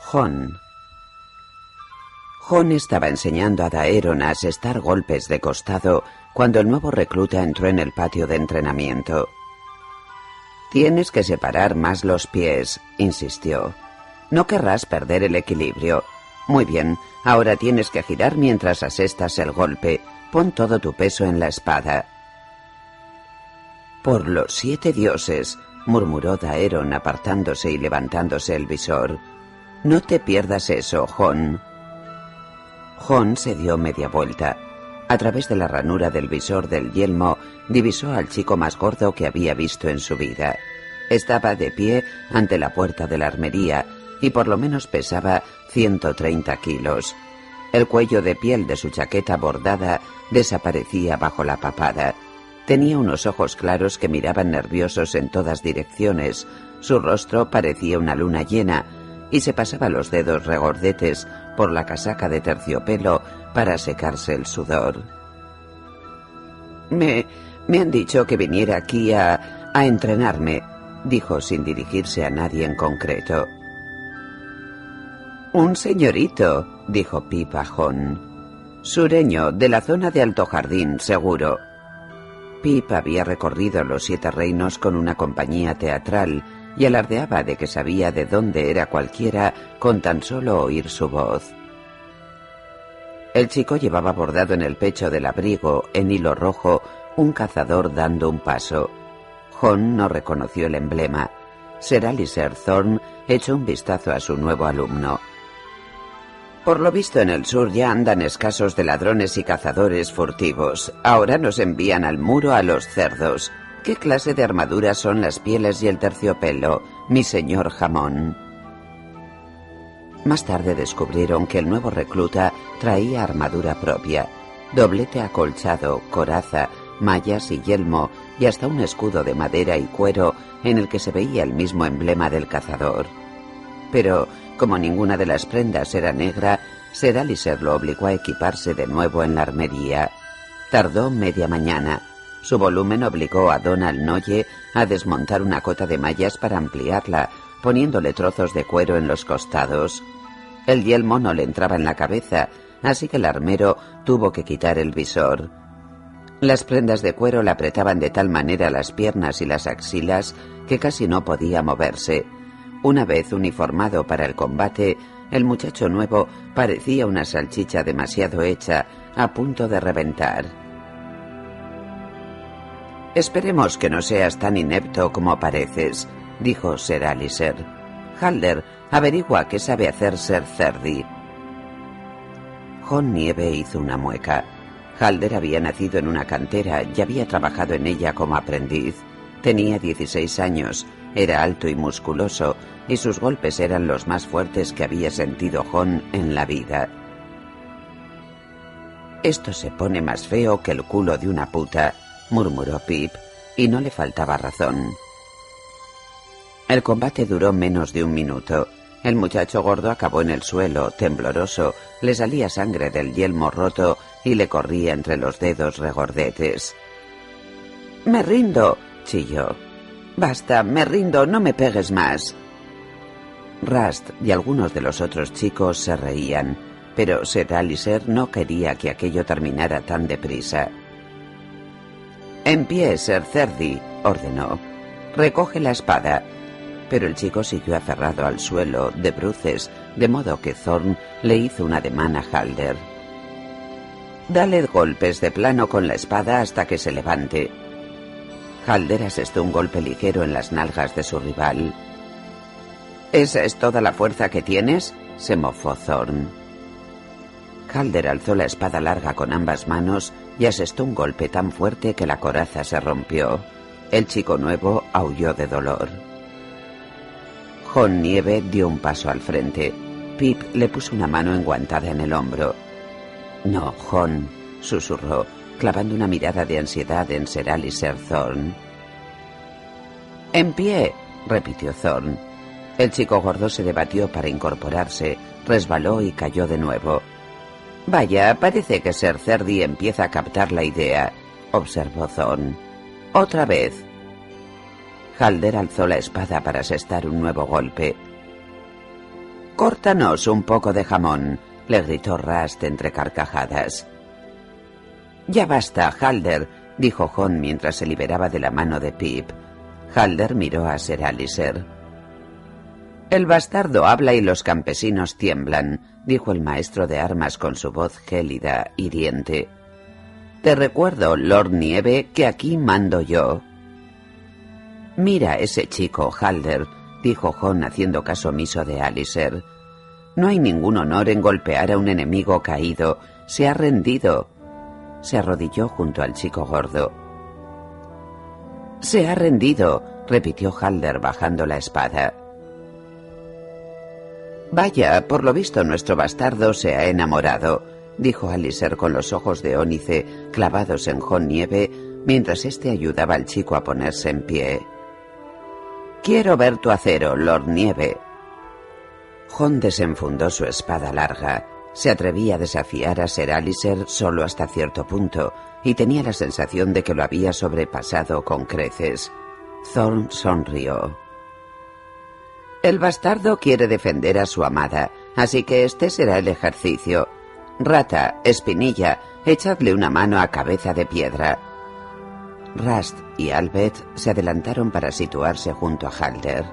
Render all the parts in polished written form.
Jon. Jon estaba enseñando a Daeron a asestar golpes de costado cuando el nuevo recluta entró en el patio de entrenamiento. «Tienes que separar más los pies», insistió. «No querrás perder el equilibrio. Muy bien, ahora tienes que girar mientras asestas el golpe. Pon todo tu peso en la espada». «Por los 7 dioses», murmuró Daeron apartándose y levantándose el visor. «No te pierdas eso, Jon». Jon se dio media vuelta. A través de la ranura del visor del yelmo, divisó al chico más gordo que había visto en su vida. Estaba de pie ante la puerta de la armería y por lo menos pesaba 130 kilos. El cuello de piel de su chaqueta bordada desaparecía bajo la papada. Tenía unos ojos claros que miraban nerviosos en todas direcciones. Su rostro parecía una luna llena y se pasaba los dedos regordetes por la casaca de terciopelo para secarse el sudor. Me han dicho que viniera aquí a entrenarme», dijo sin dirigirse a nadie en concreto. «Un señorito», dijo Pip a Jon. «Sureño, de la zona de Alto Jardín, seguro». Pip había recorrido los 7 reinos con una compañía teatral y alardeaba de que sabía de dónde era cualquiera con tan solo oír su voz. El chico llevaba bordado en el pecho del abrigo, en hilo rojo, un cazador dando un paso. Jon no reconoció el emblema. Sir Alistair Thorne echó un vistazo a su nuevo alumno. «Por lo visto en el sur ya andan escasos de ladrones y cazadores furtivos. Ahora nos envían al muro a los cerdos. ¿Qué clase de armaduras son las pieles y el terciopelo, mi señor Jamón?» Más tarde descubrieron que el nuevo recluta traía armadura propia, doblete acolchado, coraza, mallas y yelmo, y hasta un escudo de madera y cuero en el que se veía el mismo emblema del cazador. Pero, como ninguna de las prendas era negra, Sir Alistair lo obligó a equiparse de nuevo en la armería. Tardó media mañana. Su volumen obligó a Donald Noye a desmontar una cota de mallas para ampliarla, poniéndole trozos de cuero en los costados. El yelmo no le entraba en la cabeza, así que el armero tuvo que quitar el visor. Las prendas de cuero le apretaban de tal manera las piernas y las axilas que casi no podía moverse. Una vez uniformado para el combate, el muchacho nuevo parecía una salchicha demasiado hecha, a punto de reventar. «Esperemos que no seas tan inepto como pareces», dijo Sir Alistair. «Halder, averigua qué sabe hacer Ser Cerdi». Jon Nieve hizo una mueca. Halder había nacido en una cantera y había trabajado en ella como aprendiz. Tenía 16 años, era alto y musculoso, y sus golpes eran los más fuertes que había sentido Jon en la vida. «Esto se pone más feo que el culo de una puta», murmuró Pip, y no le faltaba razón. El combate duró menos de 1 minuto. El muchacho gordo acabó en el suelo, tembloroso, le salía sangre del yelmo roto y le corría entre los dedos regordetes. «Me rindo», chilló. «Basta, me rindo, no me pegues más». Rust y algunos de los otros chicos se reían, pero Sir Alistair no quería que aquello terminara tan deprisa. «En pie, Ser Cerdi», ordenó. «Recoge la espada». Pero el chico siguió aferrado al suelo, de bruces, de modo que Thorne le hizo un ademán a Halder. «Dale golpes de plano con la espada hasta que se levante». Halder asestó un golpe ligero en las nalgas de su rival. «¿Esa es toda la fuerza que tienes?», se mofó Thorne. Halder alzó la espada larga con ambas manos y asestó un golpe tan fuerte que la coraza se rompió. El chico nuevo aulló de dolor. Jon Nieve dio un paso al frente. Pip le puso una mano enguantada en el hombro. «No, Jon», susurró, clavando una mirada de ansiedad en Sir Alistair Thorne. «En pie», repitió Thorne. El chico gordo se debatió para incorporarse, resbaló y cayó de nuevo. «Vaya, parece que Ser Cerdi empieza a captar la idea», observó Thorne. «Otra vez». Halder alzó la espada para asestar un nuevo golpe. «Córtanos un poco de jamón», le gritó Rast entre carcajadas. «Ya basta, Halder», dijo Jon mientras se liberaba de la mano de Pip. Halder miró a Ser Aliser. «El bastardo habla y los campesinos tiemblan», dijo el maestro de armas con su voz gélida, hiriente. «Te recuerdo, Lord Nieve, que aquí mando yo». «Mira ese chico, Halder», dijo Jon haciendo caso omiso de Aliser. «No hay ningún honor en golpear a un enemigo caído. Se ha rendido». Se arrodilló junto al chico gordo. «Se ha rendido», repitió Halder bajando la espada. «Vaya, por lo visto nuestro bastardo se ha enamorado», dijo Aliser con los ojos de ónice clavados en Jon Nieve mientras éste ayudaba al chico a ponerse en pie. «Quiero ver tu acero, Lord Nieve». Jon desenfundó su espada larga. Se atrevía a desafiar a Ser Aliser solo hasta cierto punto, y tenía la sensación de que lo había sobrepasado con creces. Thorn sonrió. «El bastardo quiere defender a su amada, así que este será el ejercicio. Rata, Espinilla, echadle una mano a Cabeza de Piedra». Rast y Albert se adelantaron para situarse junto a Halder.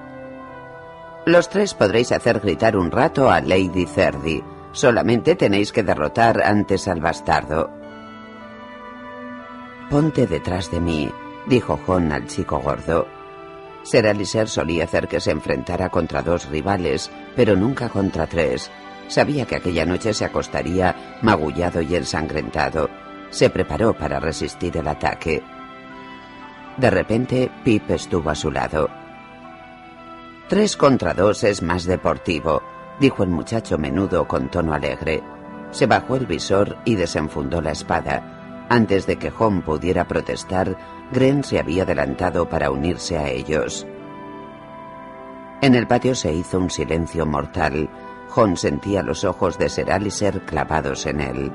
«Los tres podréis hacer gritar un rato a Lady Cerdi. Solamente tenéis que derrotar antes al bastardo». «Ponte detrás de mí», dijo Jon al chico gordo. Ser Aliser solía hacer que se enfrentara contra dos rivales, pero nunca contra tres. Sabía que aquella noche se acostaría magullado y ensangrentado. Se preparó para resistir el ataque. De repente, Pip estuvo a su lado. «3 contra 2 es más deportivo», dijo el muchacho menudo con tono alegre. Se bajó el visor y desenfundó la espada. Antes de que Jon pudiera protestar, Gren se había adelantado para unirse a ellos. En el patio se hizo un silencio mortal. Jon sentía los ojos de Ser Aliser clavados en él.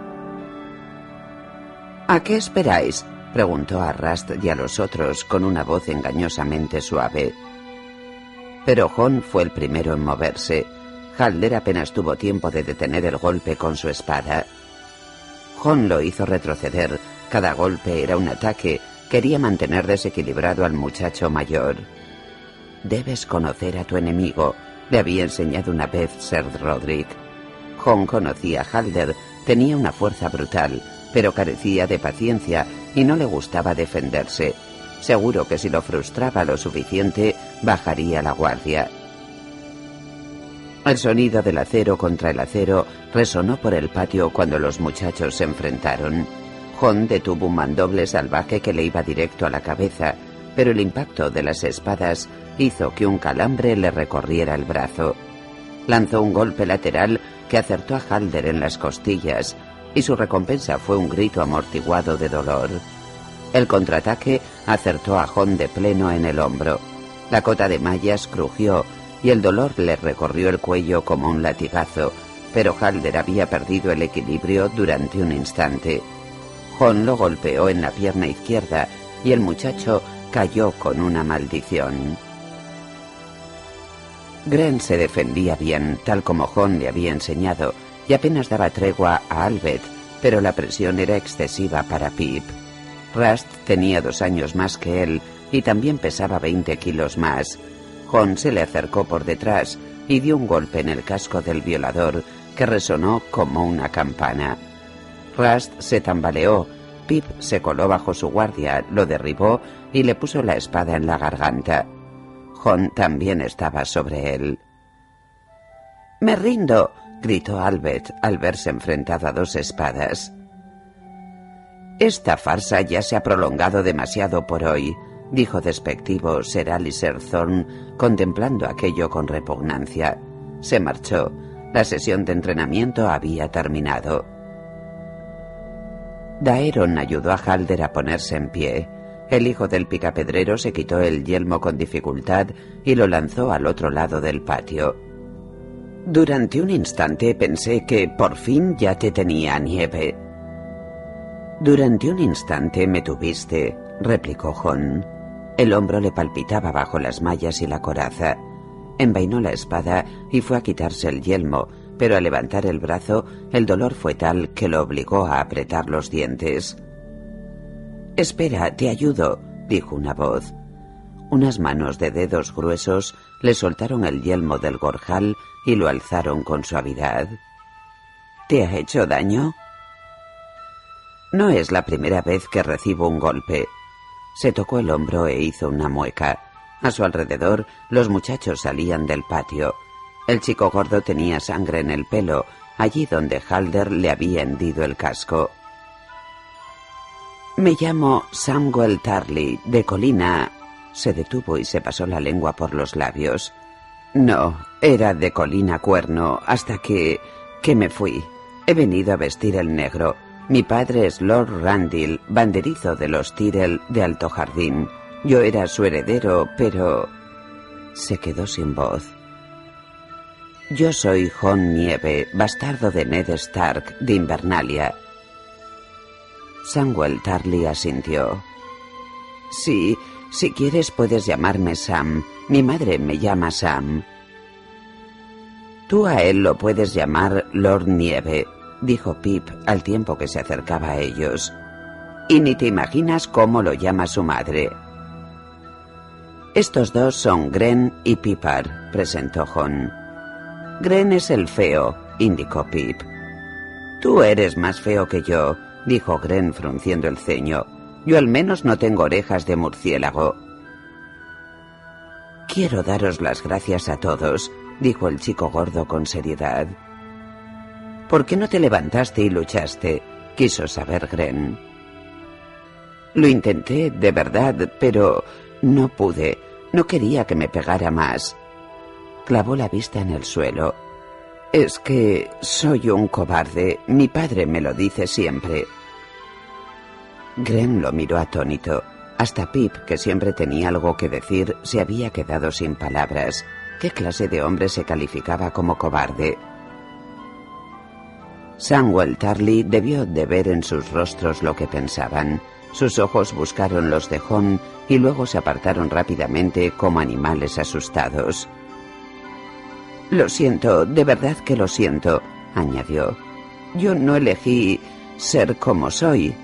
«¿A qué esperáis?», preguntó a Rast y a los otros con una voz engañosamente suave. Pero Jon fue el primero en moverse. Halder apenas tuvo tiempo de detener el golpe con su espada. Jon lo hizo retroceder. Cada golpe era un ataque. Quería mantener desequilibrado al muchacho mayor. «Debes conocer a tu enemigo», le había enseñado una vez Ser Rodrik. Jon conocía a Halder, tenía una fuerza brutal, pero carecía de paciencia y no le gustaba defenderse. Seguro que si lo frustraba lo suficiente, bajaría la guardia. El sonido del acero contra el acero resonó por el patio cuando los muchachos se enfrentaron. Jon detuvo un mandoble salvaje que le iba directo a la cabeza, pero el impacto de las espadas hizo que un calambre le recorriera el brazo. Lanzó un golpe lateral que acertó a Halder en las costillas, y su recompensa fue un grito amortiguado de dolor. El contraataque acertó a Jon de pleno en el hombro. La cota de mallas crujió y el dolor le recorrió el cuello como un latigazo, pero Halder había perdido el equilibrio durante un instante. Jon lo golpeó en la pierna izquierda y el muchacho cayó con una maldición. Gren se defendía bien, tal como Jon le había enseñado, y apenas daba tregua a Albert, pero la presión era excesiva para Pip. Rast tenía 2 años más que él y también pesaba 20 kilos más. Jon se le acercó por detrás y dio un golpe en el casco del violador que resonó como una campana. Rast se tambaleó. Pip se coló bajo su guardia, lo derribó y le puso la espada en la garganta. Jon también estaba sobre él. «Me rindo», gritó Albert al verse enfrentado a 2 espadas. «Esta farsa ya se ha prolongado demasiado por hoy», dijo despectivo Ser Aliser Thorn, contemplando aquello con repugnancia. Se marchó. La sesión de entrenamiento había terminado. Daeron ayudó a Halder a ponerse en pie. El hijo del picapedrero se quitó el yelmo con dificultad y lo lanzó al otro lado del patio. «Durante un instante pensé que por fin ya te tenía, Nieve». «Durante un instante me tuviste», replicó Jon. El hombro le palpitaba bajo las mallas y la coraza. Envainó la espada y fue a quitarse el yelmo, pero al levantar el brazo, el dolor fue tal que lo obligó a apretar los dientes. «Espera, te ayudo», dijo una voz. Unas manos de dedos gruesos le soltaron el yelmo del gorjal y lo alzaron con suavidad. «¿Te ha hecho daño?» «No es la primera vez que recibo un golpe». Se tocó el hombro e hizo una mueca. A su alrededor, los muchachos salían del patio. El chico gordo tenía sangre en el pelo, allí donde Halder le había hendido el casco. «Me llamo Samuel Tarly, de Colina...» Se detuvo y se pasó la lengua por los labios. «No, era de Colina Cuerno, hasta que me fui. He venido a vestir el negro. Mi padre es Lord Randall, banderizo de los Tyrell de Alto Jardín. Yo era su heredero, pero...» Se quedó sin voz. «Yo soy Jon Nieve, bastardo de Ned Stark, de Invernalia». Samuel Tarly asintió. «Sí, si quieres puedes llamarme Sam. Mi madre me llama Sam». «Tú a él lo puedes llamar Lord Nieve», dijo Pip al tiempo que se acercaba a ellos. «Y ni te imaginas cómo lo llama su madre». «Estos dos son Gren y Pipar», presentó Jon. «Gren es el feo», indicó Pip. «Tú eres más feo que yo», dijo Gren frunciendo el ceño. «Yo al menos no tengo orejas de murciélago». «Quiero daros las gracias a todos», dijo el chico gordo con seriedad. «¿Por qué no te levantaste y luchaste?», quiso saber Gren. «Lo intenté, de verdad, pero no pude. No quería que me pegara más». Clavó la vista en el suelo. «Es que soy un cobarde. Mi padre me lo dice siempre». Gren lo miró atónito. Hasta Pip, que siempre tenía algo que decir, se había quedado sin palabras. ¿Qué clase de hombre se calificaba como cobarde? Samuel Tarly debió de ver en sus rostros lo que pensaban. Sus ojos buscaron los de Jon y luego se apartaron rápidamente como animales asustados. «Lo siento, de verdad que lo siento», añadió. «Yo no elegí ser como soy».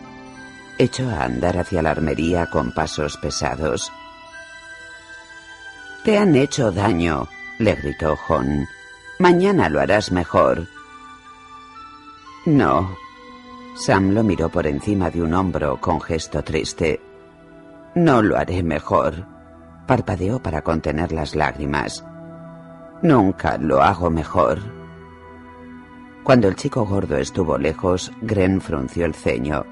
Echó a andar hacia la armería con pasos pesados. «Te han hecho daño», le gritó Jon. «Mañana lo harás mejor». «No». Sam lo miró por encima de un hombro con gesto triste. «No lo haré mejor», parpadeó para contener las lágrimas. «Nunca lo hago mejor». Cuando el chico gordo estuvo lejos, Gren frunció el ceño.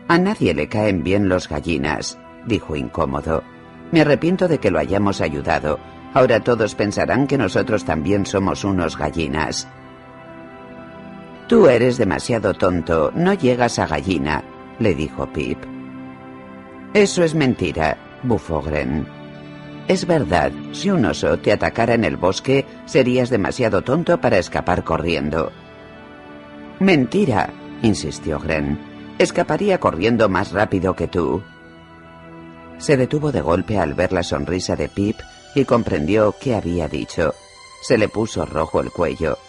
«A nadie le caen bien los gallinas», dijo incómodo. «Me arrepiento de que lo hayamos ayudado. Ahora todos pensarán que nosotros también somos unos gallinas». «Tú eres demasiado tonto, no llegas a gallina», le dijo Pip. «Eso es mentira», bufó Gren. «Es verdad, si un oso te atacara en el bosque, serías demasiado tonto para escapar corriendo». «Mentira», insistió Gren. «Escaparía corriendo más rápido que tú». Se detuvo de golpe al ver la sonrisa de Pip y comprendió qué había dicho. Se le puso rojo el cuello.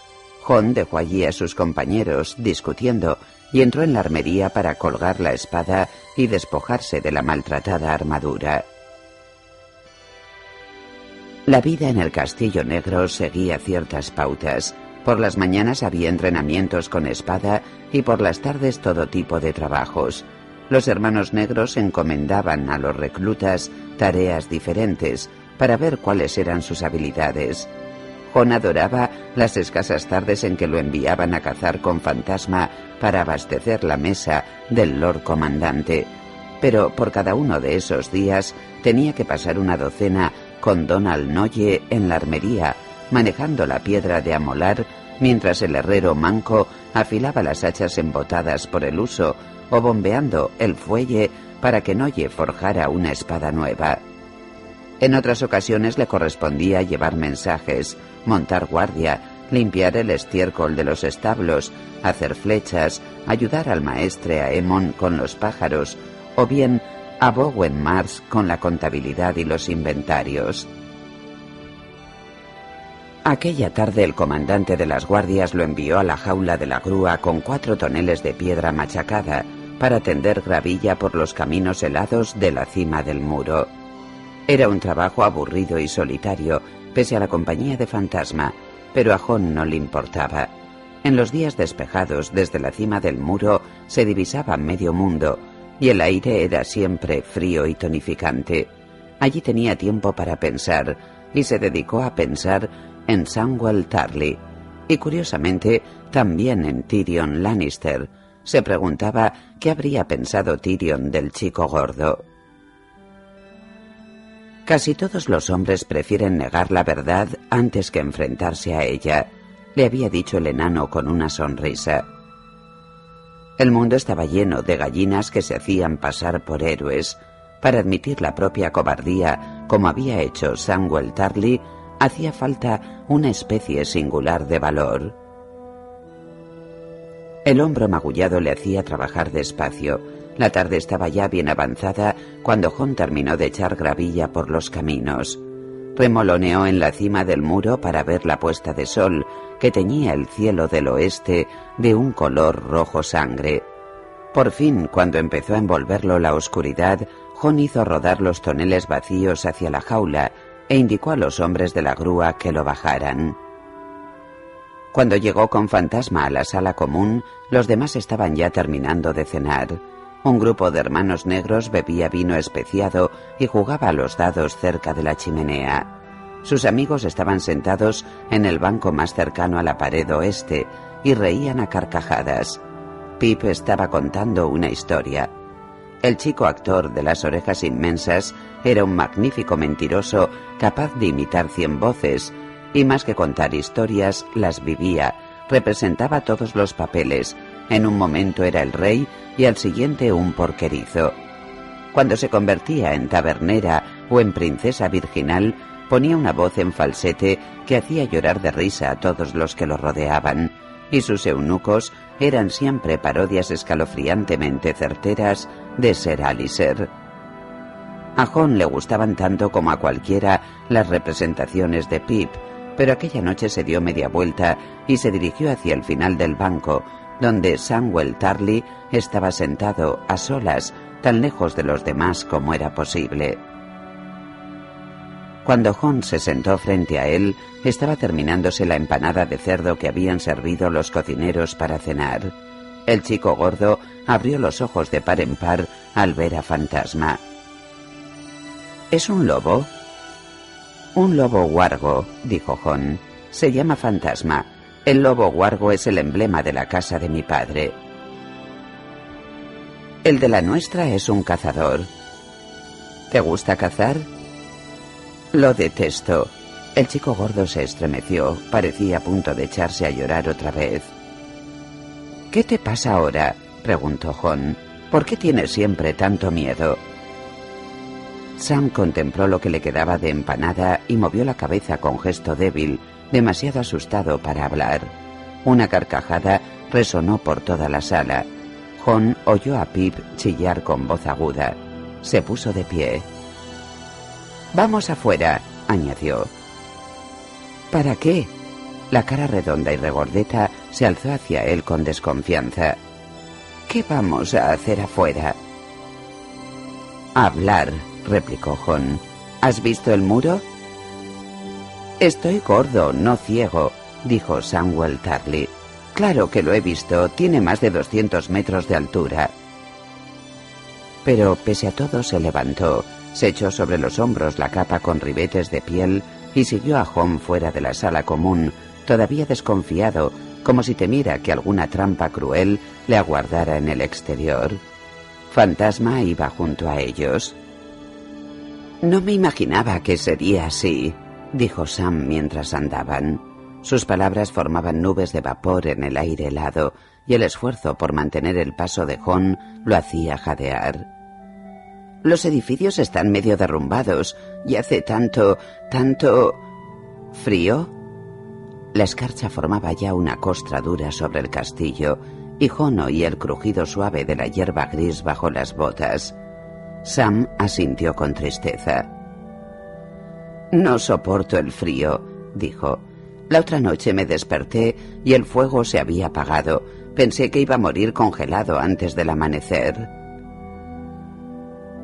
Jon dejó allí a sus compañeros discutiendo y entró en la armería para colgar la espada y despojarse de la maltratada armadura. La vida en el Castillo Negro seguía ciertas pautas. Por las mañanas había entrenamientos con espada y por las tardes todo tipo de trabajos. Los hermanos negros encomendaban a los reclutas tareas diferentes para ver cuáles eran sus habilidades. Jon adoraba las escasas tardes en que lo enviaban a cazar con fantasma para abastecer la mesa del Lord Comandante, pero por cada uno de esos días tenía que pasar una docena con Donald Noye en la armería, manejando la piedra de amolar, mientras el herrero manco afilaba las hachas embotadas por el uso o bombeando el fuelle para que Noye forjara una espada nueva. En otras ocasiones le correspondía llevar mensajes, montar guardia, limpiar el estiércol de los establos, hacer flechas, ayudar al maestre Aemon con los pájaros, o bien a Bowen Mars con la contabilidad y los inventarios. Aquella tarde el comandante de las guardias lo envió a la jaula de la grúa con 4 toneles de piedra machacada para tender gravilla por los caminos helados de la cima del muro. Era un trabajo aburrido y solitario, pese a la compañía de Fantasma, pero a Jon no le importaba. En los días despejados desde la cima del muro se divisaba medio mundo, y el aire era siempre frío y tonificante. Allí tenía tiempo para pensar, y se dedicó a pensar en Samwell Tarly, y curiosamente también en Tyrion Lannister. Se preguntaba qué habría pensado Tyrion del chico gordo. Casi todos los hombres prefieren negar la verdad antes que enfrentarse a ella, le había dicho el enano con una sonrisa. El mundo estaba lleno de gallinas que se hacían pasar por héroes. Para admitir la propia cobardía, como había hecho Samwell Tarly, hacía falta una especie singular de valor. El hombro magullado le hacía trabajar despacio. La tarde estaba ya bien avanzada cuando Jon terminó de echar gravilla por los caminos. Remoloneó en la cima del muro para ver la puesta de sol que teñía el cielo del oeste de un color rojo sangre. Por fin, cuando empezó a envolverlo la oscuridad, Jon hizo rodar los toneles vacíos hacia la jaula e indicó a los hombres de la grúa que lo bajaran. Cuando llegó con Fantasma a la sala común, los demás estaban ya terminando de cenar. Un grupo de hermanos negros bebía vino especiado y jugaba a los dados cerca de la chimenea. Sus amigos estaban sentados en el banco más cercano a la pared oeste y reían a carcajadas. Pip estaba contando una historia. El chico actor de las orejas inmensas era un magnífico mentiroso capaz de imitar 100 voces, y más que contar historias, las vivía, representaba todos los papeles. En un momento era el rey y al siguiente un porquerizo. Cuando se convertía en tabernera o en princesa virginal, ponía una voz en falsete que hacía llorar de risa a todos los que lo rodeaban, y sus eunucos eran siempre parodias escalofriantemente certeras de Ser Aliser. A Jon le gustaban tanto como a cualquiera las representaciones de Pip, pero aquella noche se dio media vuelta y se dirigió hacia el final del banco, donde Samwell Tarly estaba sentado a solas, tan lejos de los demás como era posible. Cuando Jon se sentó frente a él, estaba terminándose la empanada de cerdo que habían servido los cocineros para cenar. El chico gordo abrió los ojos de par en par al ver a Fantasma. ¿Es un lobo? Un lobo huargo, dijo Jon. Se llama Fantasma. El lobo huargo es el emblema de la casa de mi padre. El de la nuestra es un cazador. ¿Te gusta cazar? Lo detesto. El chico gordo se estremeció, parecía a punto de echarse a llorar otra vez. ¿Qué te pasa ahora?, preguntó Jon. ¿Por qué tienes siempre tanto miedo? Sam contempló lo que le quedaba de empanada y movió la cabeza con gesto débil, demasiado asustado para hablar. Una carcajada resonó por toda la sala. Jon oyó a Pip chillar con voz aguda. Se puso de pie. «Vamos afuera», añadió. «¿Para qué?» La cara redonda y regordeta se alzó hacia él con desconfianza. «¿Qué vamos a hacer afuera?» «Hablar», replicó Jon. «¿Has visto el muro?» «Estoy gordo, no ciego», dijo Samwell Tarly. «Claro que lo he visto, tiene más de 200 metros de altura». Pero pese a todo se levantó, se echó sobre los hombros la capa con ribetes de piel y siguió a Jon fuera de la sala común, todavía desconfiado, como si temiera que alguna trampa cruel le aguardara en el exterior. Fantasma iba junto a ellos. «No me imaginaba que sería así», dijo Sam mientras andaban. Sus palabras formaban nubes de vapor en el aire helado, y el esfuerzo por mantener el paso de Jon lo hacía jadear. «Los edificios están medio derrumbados, y hace tanto... ¿Frío?» La escarcha formaba ya una costra dura sobre el castillo, y Jon oía el crujido suave de la hierba gris bajo las botas. Sam asintió con tristeza. «No soporto el frío», dijo. La otra noche me desperté y el fuego se había apagado. Pensé que iba a morir congelado antes del amanecer.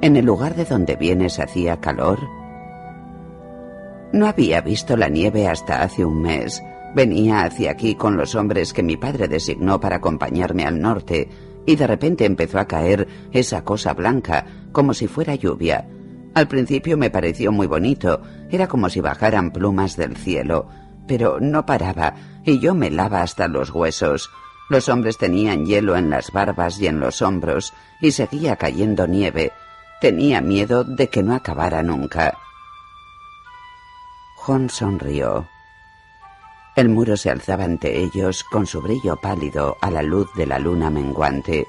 ¿En el lugar de donde vienes hacía calor? No había visto la nieve hasta hace un mes. Venía hacia aquí con los hombres que mi padre designó para acompañarme al norte, y de repente empezó a caer esa cosa blanca, como si fuera lluvia. Al principio me pareció muy bonito, era como si bajaran plumas del cielo, pero no paraba, y yo me helaba hasta los huesos. Los hombres tenían hielo en las barbas y en los hombros, y seguía cayendo nieve. Tenía miedo de que no acabara nunca. Jon sonrió. El muro se alzaba ante ellos con su brillo pálido a la luz de la luna menguante.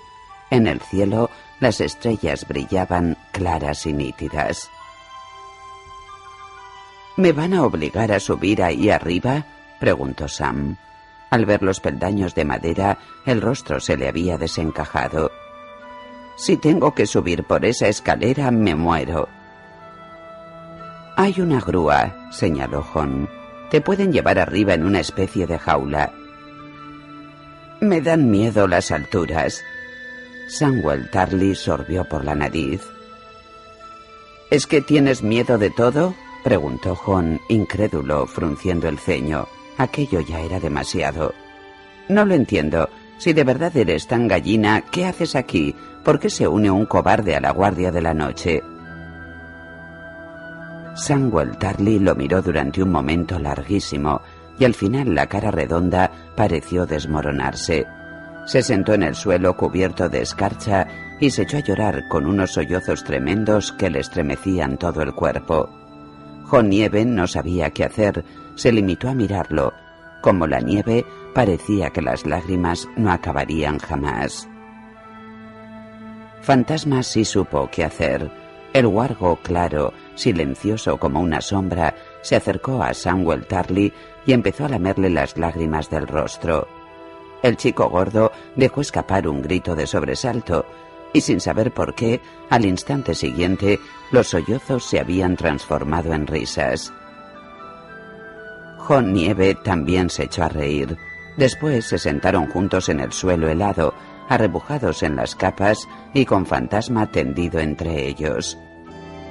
En el cielo las estrellas brillaban claras y nítidas. ¿Me van a obligar a subir ahí arriba?, preguntó Sam. Al ver los peldaños de madera, el rostro se le había desencajado. Si tengo que subir por esa escalera, me muero. Hay una grúa, señaló Jon. Te pueden llevar arriba en una especie de jaula. Me dan miedo las alturas. Samwell Tarly sorbió por la nariz. ¿Es que tienes miedo de todo?, preguntó Jon, incrédulo, frunciendo el ceño. Aquello ya era demasiado. No lo entiendo. Si de verdad eres tan gallina, ¿qué haces aquí? ¿Por qué se une un cobarde a la guardia de la noche? Samwell Tarly lo miró durante un momento larguísimo, y al final la cara redonda pareció desmoronarse. Se sentó en el suelo cubierto de escarcha y se echó a llorar con unos sollozos tremendos que le estremecían todo el cuerpo. Jon Nieve no sabía qué hacer, se limitó a mirarlo. Como la nieve, parecía que las lágrimas no acabarían jamás. Fantasma sí supo qué hacer. El huargo, claro, silencioso como una sombra, se acercó a Samwell Tarly y empezó a lamerle las lágrimas del rostro. El chico gordo dejó escapar un grito de sobresalto, y sin saber por qué, al instante siguiente, los sollozos se habían transformado en risas. Jon Nieve también se echó a reír. Después se sentaron juntos en el suelo helado, arrebujados en las capas y con Fantasma tendido entre ellos.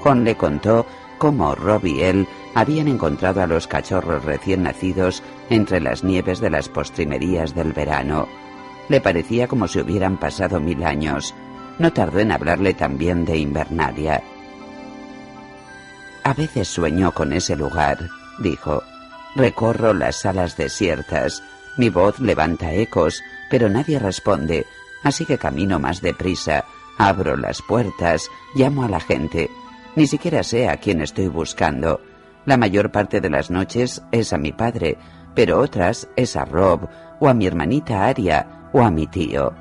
Jon le contó cómo Rob y él habían encontrado a los cachorros recién nacidos entre las nieves de las postrimerías del verano. Le parecía como si hubieran pasado 1000 años. No tardó en hablarle también de Invernalia. A veces sueño con ese lugar, dijo. Recorro las salas desiertas. Mi voz levanta ecos, pero nadie responde, así que camino más deprisa. Abro las puertas, llamo a la gente. Ni siquiera sé a quién estoy buscando. La mayor parte de las noches es a mi padre, pero otras es a Rob, o a mi hermanita Arya, o a mi tío.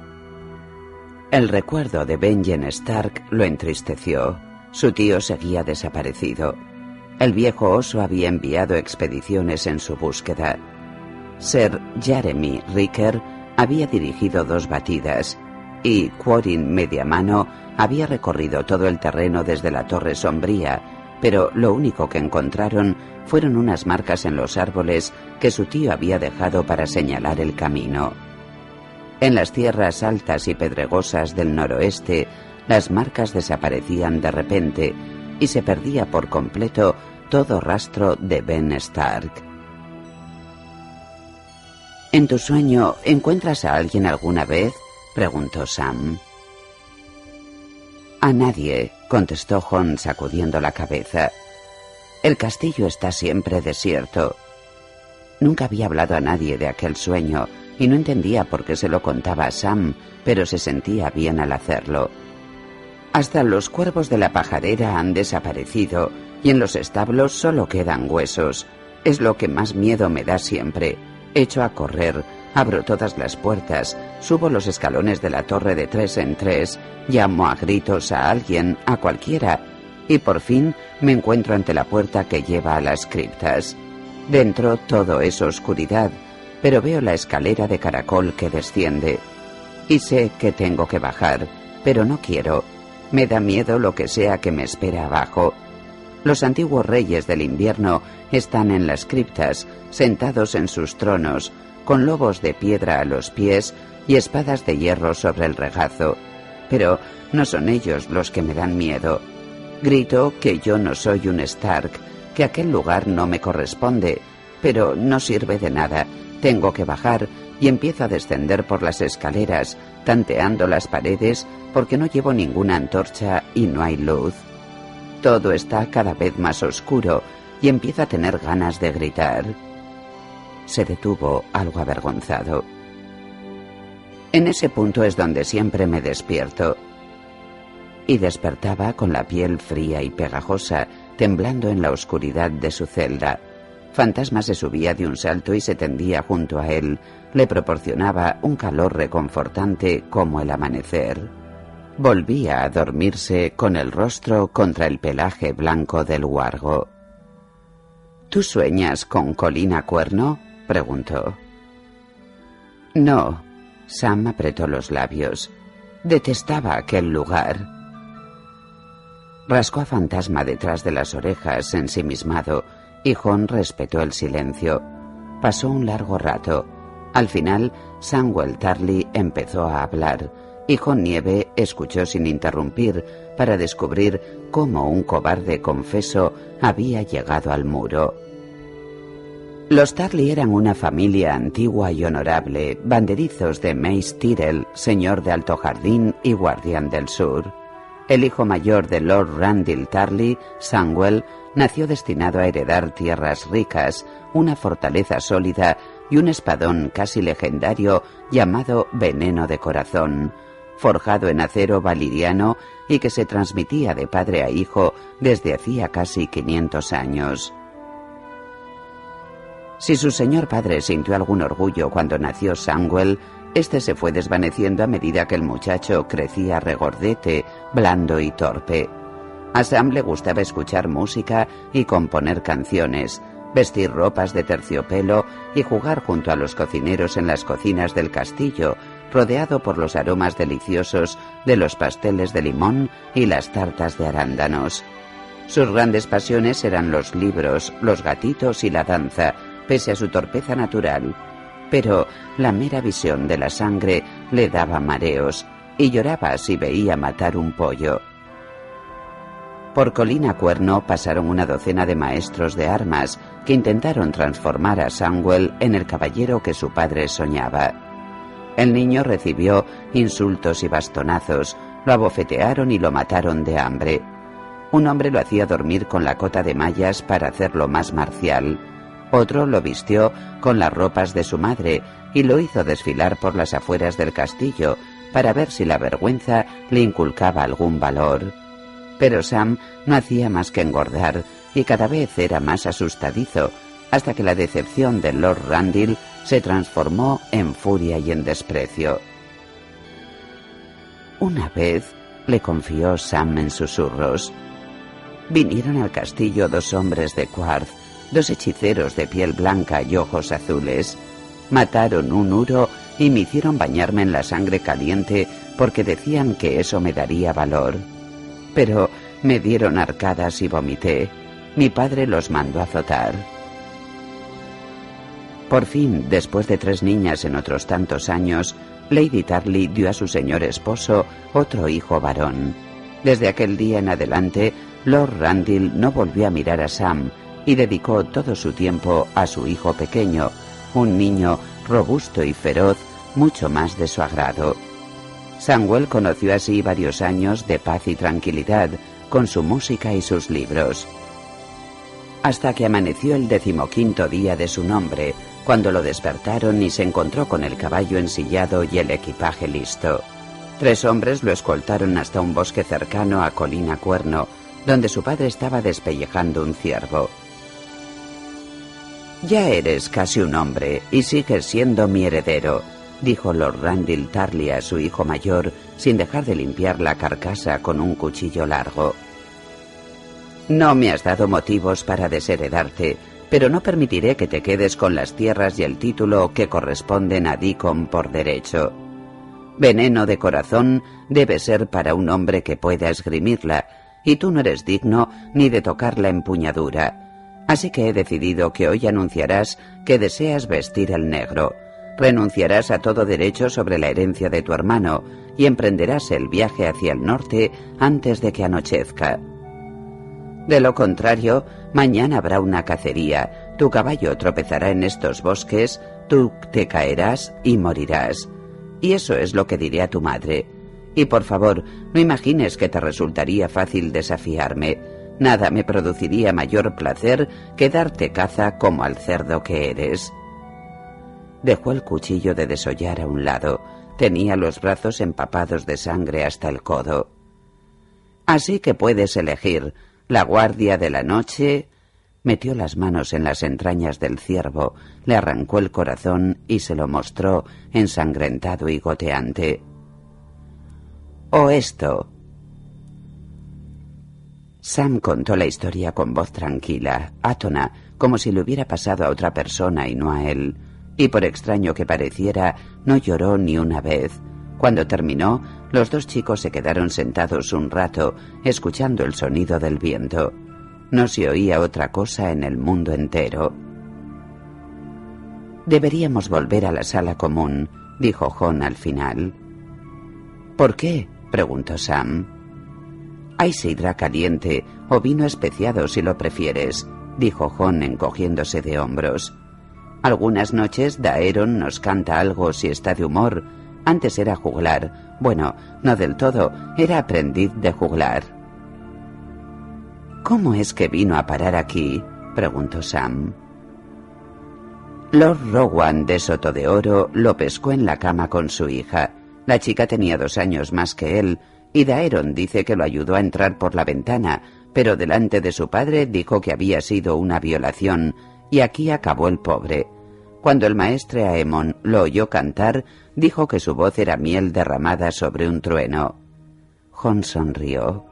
El recuerdo de Benjen Stark lo entristeció. Su tío seguía desaparecido. El viejo oso había enviado expediciones en su búsqueda. Sir Jeremy Ricker había dirigido 2 batidas, y Quarin Mediamano había recorrido todo el terreno desde la Torre Sombría, pero lo único que encontraron fueron unas marcas en los árboles que su tío había dejado para señalar el camino. En las tierras altas y pedregosas del noroeste, las marcas desaparecían de repente y se perdía por completo todo rastro de Ben Stark. ¿En tu sueño encuentras a alguien alguna vez?, preguntó Sam. A nadie, contestó Jon sacudiendo la cabeza. El castillo está siempre desierto. Nunca había hablado a nadie de aquel sueño y no entendía por qué se lo contaba a Sam, pero se sentía bien al hacerlo. Hasta los cuervos de la pajarera han desaparecido y en los establos solo quedan huesos. Es lo que más miedo me da siempre. Echo a correr, abro todas las puertas, subo los escalones de la torre de 3 en 3, llamo a gritos a alguien, a cualquiera, y por fin me encuentro ante la puerta que lleva a las criptas. Dentro todo es oscuridad, pero veo la escalera de caracol que desciende. Y sé que tengo que bajar, pero no quiero. Me da miedo lo que sea que me espera abajo. Los antiguos reyes del invierno están en las criptas, sentados en sus tronos, con lobos de piedra a los pies y espadas de hierro sobre el regazo. Pero no son ellos los que me dan miedo. Grito que yo no soy un Stark, que aquel lugar no me corresponde, pero no sirve de nada. Tengo que bajar y empiezo a descender por las escaleras, tanteando las paredes porque no llevo ninguna antorcha y no hay luz. Todo está cada vez más oscuro y empiezo a tener ganas de gritar. Se detuvo, algo avergonzado. En ese punto es donde siempre me despierto. Y despertaba con la piel fría y pegajosa, temblando en la oscuridad de su celda. Fantasma se subía de un salto y se tendía junto a él. Le proporcionaba un calor reconfortante como el amanecer. Volvía a dormirse con el rostro contra el pelaje blanco del huargo. ¿Tú sueñas con Colina Cuerno?, preguntó. No. Sam apretó los labios. Detestaba aquel lugar. Rascó a Fantasma detrás de las orejas, ensimismado, y Jon respetó el silencio. Pasó un largo rato. Al final, Samwell Tarly empezó a hablar, y Jon Nieve escuchó sin interrumpir para descubrir cómo un cobarde confeso había llegado al muro. Los Tarly eran una familia antigua y honorable, banderizos de Mace Tyrell, señor de Alto Jardín y guardián del sur. El hijo mayor de Lord Randall Tarly, Samwell, nació destinado a heredar tierras ricas, una fortaleza sólida y un espadón casi legendario llamado Veneno de Corazón, forjado en acero valiriano y que se transmitía de padre a hijo desde hacía casi 500 años. Si su señor padre sintió algún orgullo cuando nació Samwell, este se fue desvaneciendo a medida que el muchacho crecía regordete, blando y torpe. A Sam le gustaba escuchar música y componer canciones, vestir ropas de terciopelo y jugar junto a los cocineros en las cocinas del castillo, rodeado por los aromas deliciosos de los pasteles de limón y las tartas de arándanos. Sus grandes pasiones eran los libros, los gatitos y la danza, pese a su torpeza natural. Pero la mera visión de la sangre le daba mareos, y lloraba si veía matar un pollo. Por Colina Cuerno pasaron una docena de maestros de armas que intentaron transformar a Samwell en el caballero que su padre soñaba. El niño recibió insultos y bastonazos, lo abofetearon y lo mataron de hambre. Un hombre lo hacía dormir con la cota de mallas para hacerlo más marcial. Otro lo vistió con las ropas de su madre y lo hizo desfilar por las afueras del castillo para ver si la vergüenza le inculcaba algún valor. Pero Sam no hacía más que engordar y cada vez era más asustadizo, hasta que la decepción de Lord Randall se transformó en furia y en desprecio. Una vez, le confió Sam en susurros, vinieron al castillo 2 hombres de Quarth, 2 hechiceros de piel blanca y ojos azules. Mataron un uro y me hicieron bañarme en la sangre caliente porque decían que eso me daría valor. Pero me dieron arcadas y vomité. Mi padre los mandó a azotar. Por fin, después de 3 niñas en otros tantos años, Lady Tarly dio a su señor esposo otro hijo varón. Desde aquel día en adelante, Lord Randall no volvió a mirar a Sam y dedicó todo su tiempo a su hijo pequeño, un niño robusto y feroz, mucho más de su agrado. Samwell conoció así varios años de paz y tranquilidad, con su música y sus libros. Hasta que amaneció el 15º día de su nombre, cuando lo despertaron y se encontró con el caballo ensillado y el equipaje listo. 3 hombres lo escoltaron hasta un bosque cercano a Colina Cuerno, donde su padre estaba despellejando un ciervo. «Ya eres casi un hombre y sigues siendo mi heredero», dijo Lord Randall Tarly a su hijo mayor, sin dejar de limpiar la carcasa con un cuchillo largo. «No me has dado motivos para desheredarte, pero no permitiré que te quedes con las tierras y el título que corresponden a Deacon por derecho. Veneno de Corazón debe ser para un hombre que pueda esgrimirla, y tú no eres digno ni de tocar la empuñadura. Así que he decidido que hoy anunciarás que deseas vestir el negro. Renunciarás a todo derecho sobre la herencia de tu hermano y emprenderás el viaje hacia el norte antes de que anochezca. De lo contrario, mañana habrá una cacería, tu caballo tropezará en estos bosques, tú te caerás y morirás. Y eso es lo que diré a tu madre. Y por favor, no imagines que te resultaría fácil desafiarme. Nada me produciría mayor placer que darte caza como al cerdo que eres. Dejó el cuchillo de desollar a un lado. Tenía los brazos empapados de sangre hasta el codo. Así que puedes elegir la guardia de la noche. Metió las manos en las entrañas del ciervo, le arrancó el corazón y se lo mostró ensangrentado y goteante. «O esto». Sam contó la historia con voz tranquila, átona, como si le hubiera pasado a otra persona y no a él, y por extraño que pareciera, no lloró ni una vez. Cuando terminó, los dos chicos se quedaron sentados un rato, escuchando el sonido del viento. No se oía otra cosa en el mundo entero. «Deberíamos volver a la sala común», dijo Jon al final. «¿Por qué?», preguntó Sam. «Hay sidra caliente o vino especiado si lo prefieres», dijo Jon encogiéndose de hombros. «Algunas noches Daeron nos canta algo si está de humor. Antes era juglar. Bueno, no del todo, era aprendiz de juglar». «¿Cómo es que vino a parar aquí?», preguntó Sam. Lord Rowan de Soto de Oro lo pescó en la cama con su hija. La chica tenía 2 años más que él, y Daeron dice que lo ayudó a entrar por la ventana, pero delante de su padre dijo que había sido una violación, y aquí acabó el pobre. Cuando el maestre Aemon lo oyó cantar, dijo que su voz era miel derramada sobre un trueno. Jon sonrió.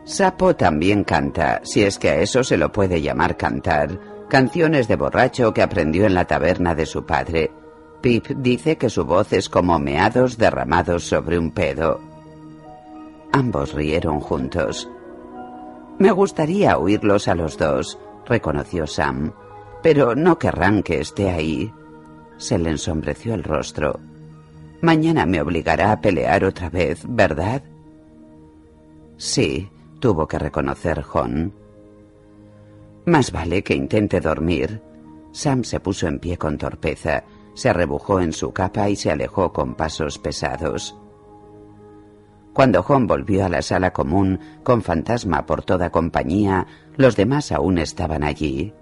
«Sapo también canta, si es que a eso se lo puede llamar cantar. Canciones de borracho que aprendió en la taberna de su padre. Pip dice que su voz es como meados derramados sobre un pedo». Ambos rieron juntos. «Me gustaría oírlos a los dos», reconoció Sam, «pero no querrán que esté ahí». Se le ensombreció el rostro. «Mañana me obligará a pelear otra vez, ¿verdad?» «Sí», tuvo que reconocer Jon. «Más vale que intente dormir». Sam se puso en pie con torpeza, se arrebujó en su capa y se alejó con pasos pesados. Cuando Jon volvió a la sala común, con Fantasma por toda compañía, los demás aún estaban allí.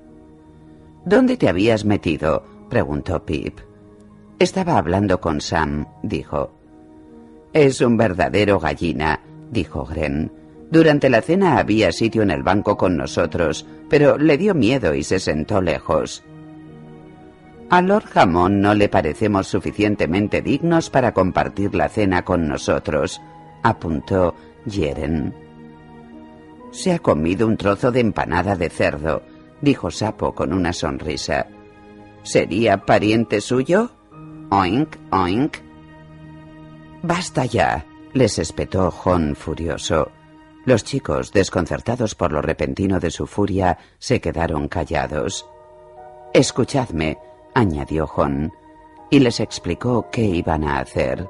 «¿Dónde te habías metido?», preguntó Pip. «Estaba hablando con Sam», dijo. «Es un verdadero gallina», dijo Gren. «Durante la cena había sitio en el banco con nosotros, pero le dio miedo y se sentó lejos». «A Lord Hammond no le parecemos suficientemente dignos para compartir la cena con nosotros», apuntó Yeren. «Se ha comido un trozo de empanada de cerdo», dijo Sapo con una sonrisa. «¿Sería pariente suyo? Oink, oink». «Basta ya», les espetó Jon furioso. Los chicos, desconcertados por lo repentino de su furia, se quedaron callados. «Escuchadme», añadió Jon, y les explicó qué iban a hacer.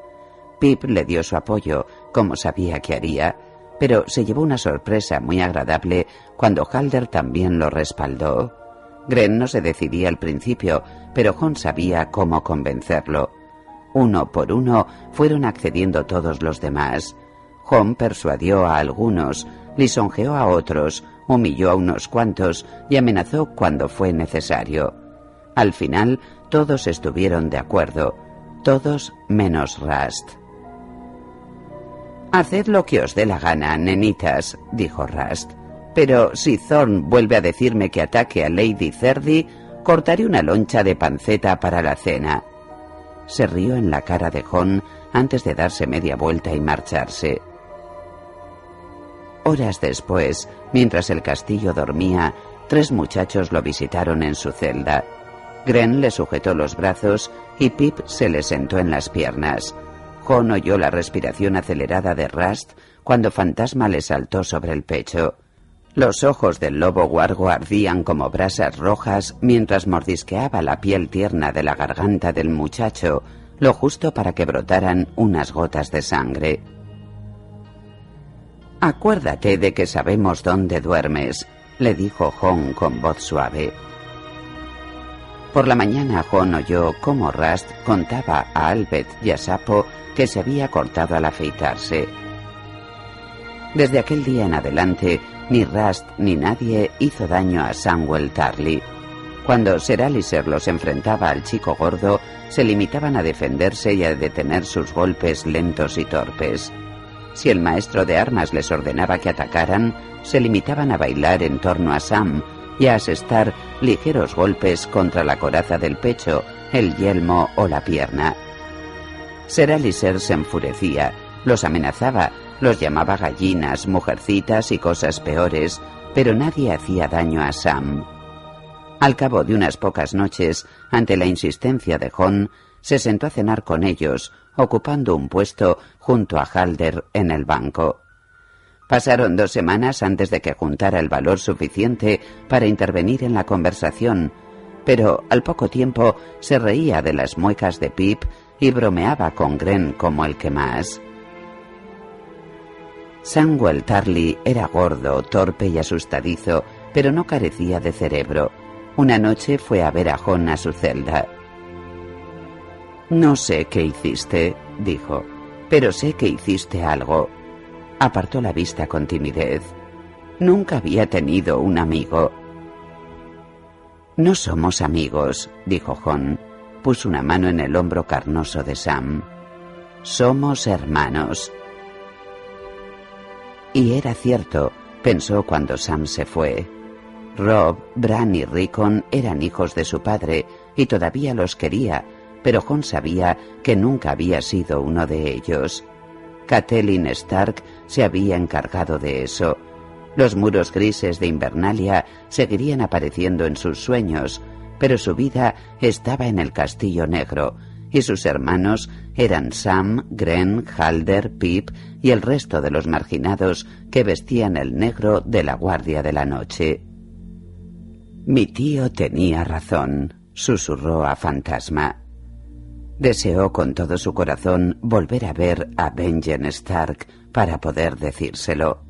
Pip le dio su apoyo, como sabía que haría, pero se llevó una sorpresa muy agradable cuando Halder también lo respaldó. Gren no se decidía al principio, pero Jon sabía cómo convencerlo. Uno por uno fueron accediendo todos los demás. Jon persuadió a algunos, lisonjeó a otros, humilló a unos cuantos y amenazó cuando fue necesario. Al final, todos estuvieron de acuerdo, todos menos Rast. «Haced lo que os dé la gana, nenitas», dijo Rast. «Pero si Thorn vuelve a decirme que ataque a Lady Cerdi, cortaré una loncha de panceta para la cena». Se rió en la cara de Jon antes de darse media vuelta y marcharse. Horas después, mientras el castillo dormía, 3 muchachos lo visitaron en su celda. Gren le sujetó los brazos y Pip se le sentó en las piernas. Jon oyó la respiración acelerada de Rast cuando Fantasma le saltó sobre el pecho. Los ojos del lobo huargo ardían como brasas rojas mientras mordisqueaba la piel tierna de la garganta del muchacho, lo justo para que brotaran unas gotas de sangre. «Acuérdate de que sabemos dónde duermes», le dijo Jon con voz suave. Por la mañana Jon oyó cómo Rast contaba a Albert y a Sapo que se había cortado al afeitarse. Desde aquel día en adelante, ni Rast ni nadie hizo daño a Samwell Tarly. Cuando Ser Aliser los enfrentaba al chico gordo, se limitaban a defenderse y a detener sus golpes lentos y torpes. Si el maestro de armas les ordenaba que atacaran, se limitaban a bailar en torno a Sam y a asestar ligeros golpes contra la coraza del pecho, el yelmo o la pierna. Ser Aliser se enfurecía, los amenazaba, los llamaba gallinas, mujercitas y cosas peores, pero nadie hacía daño a Sam. Al cabo de unas pocas noches, ante la insistencia de Jon, se sentó a cenar con ellos, ocupando un puesto junto a Halder en el banco. Pasaron 2 semanas antes de que juntara el valor suficiente para intervenir en la conversación, pero al poco tiempo se reía de las muecas de Pip y bromeaba con Gren como el que más. Samwell Tarly era gordo, torpe y asustadizo, pero no carecía de cerebro. Una noche fue a ver a Jon a su celda. «No sé qué hiciste», dijo, «pero sé que hiciste algo». Apartó la vista con timidez. Nunca había tenido un amigo. «No somos amigos», dijo Jon. Puso una mano en el hombro carnoso de Sam. «Somos hermanos». Y era cierto, pensó cuando Sam se fue. Robb, Bran y Rickon eran hijos de su padre y todavía los quería, pero Jon sabía que nunca había sido uno de ellos. Catelyn Stark se había encargado de eso. Los muros grises de Invernalia seguirían apareciendo en sus sueños, pero su vida estaba en el Castillo Negro, y sus hermanos eran Sam, Gren, Halder, Pip y el resto de los marginados que vestían el negro de la Guardia de la Noche. «Mi tío tenía razón», susurró a Fantasma. Deseó con todo su corazón volver a ver a Benjen Stark para poder decírselo.